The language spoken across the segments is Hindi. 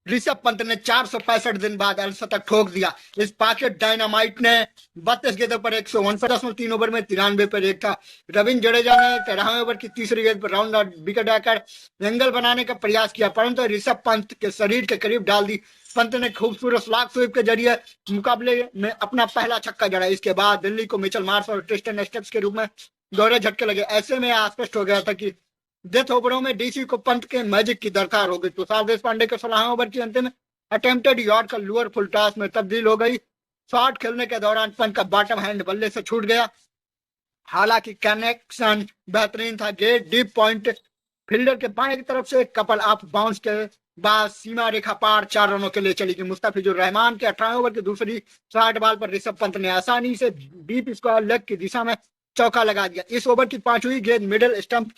ऋषभ पंत ने 465 दिन बाद अर्धशतक ठोक दिया। इस पॉकेट डायनामाइट ने 32 गेंदों पर 159 3 ओवर में 93 पर एक था। रविंद्र जडेजा ने 13वें ओवर की तीसरी गेंद पर राउंड आउट विकेट आकर एंगल बनाने का प्रयास किया, परंतु ऋषभ पंत के शरीर के करीब डाल दी। पंत ने खूबसूरत स्लॉग स्वीप के जरिए मुकाबले में अपना पहला छक्का जड़ा। इसके बाद दिल्ली को मिचेल मार्श और ट्रिस्टन स्टेप्स के रूप में दोहरे झटके लगे। ऐसे में स्पष्ट हो गया था कि डेथ ओवरों में डीसी को पंत के मैजिक की दरकार हो गई। तुषार देशपांडे के 16वें ओवर की अंतिम attempted yorker Louvre full toss में तब्दील हो गई। शॉट खेलने के दौरान पंत का बॉटम हैंड बल्ले से छूट गया। हालांकि कनेक्शन बेहतरीन था। गेट डीप पॉइंट फील्डर के बाएं की तरफ से कपल ऑफ बाउंस के बाद सीमा रेखा पार 4 रनों के लिए चली गई। मुस्तफिजुर रहमान के 18वें ओवर की दूसरी शॉर्ट बॉल पर ऋषभ पंत ने आसानी से डीप स्क्वायर लेग की दिशा में चौका लगा दिया। इस ओवर की 5वीं गेंद मिडिल स्टंप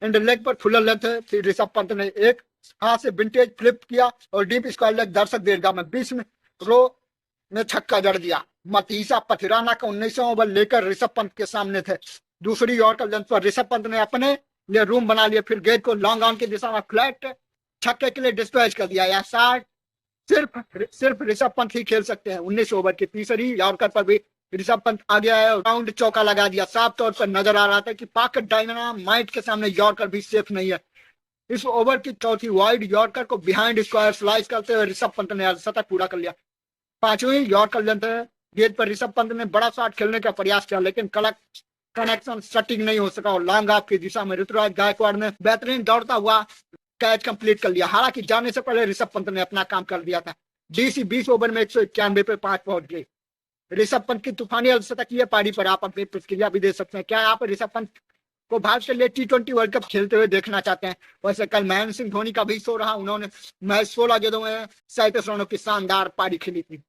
एंड लेग पर फुलर लेग थे। फिर ऋषभ पंत ने एक हाथ से विंटेज फ्लिप किया और डीप स्क्वायर लेग दर्शक दीर्घा में 20 रो में छक्का जड़ दिया। मतीसा पथिराना का 19वां ओवर लेकर ऋषभ पंत के सामने थे। दूसरी यॉर्कर लेंथ पर ऋषभ पंत ने अपने लिए रूम बना लिया। फिर गेंद को लॉन्ग ऑन की दिशा में फ्लैट छक्के के लिए डिस्पैच कर दिया। यह शॉट सिर्फ ऋषभ पंत ही खेल सकते हैं। 19 ओवर की तीसरी यॉर्कर पर भी ऋषभ पंत आ गया है और राउंड चौका लगा दिया। साफ तौर पर नजर आ रहा था कि पॉकेट डायनामाइट के सामने यॉर्कर भी सेफ नहीं है। इस ओवर की चौथी वाइड यॉर्कर को बिहाइंड स्क्वायर स्लाइस करते हुए ऋषभ पंत ने अर्धशतक पूरा कर लिया। 5वीं यॉर्कर लेंथ गेंद पर ऋषभ पंत ने बड़ा शॉट खेलने का प्रयास किया, लेकिन कनेक्शन सटीक नहीं हो सका और लॉन्ग ऑफ की दिशा में ऋतुराज गायकवाड़ ने बेहतरीन दौड़ता हुआ कैच कंप्लीट कर लिया। हालांकि जाने से पहले ऋषभ पंत ने अपना काम कर दिया था। डीसी 20 ओवर में 191 पे 5 पहुंच गई। ऋषभ पंत की तूफानी अर्धशतकीय पारी पर आप अपनी प्रतिक्रिया भी दे सकते हैं। क्या आप ऋषभ पंत को भारत के लिए T20 वर्ल्ड कप खेलते हुए देखना चाहते हैं? वैसे कल महेंद्र सिंह धोनी का भी शो रहा। उन्होंने मैच 16 गेंदों में 37 रनों की शानदार पारी खेली थी।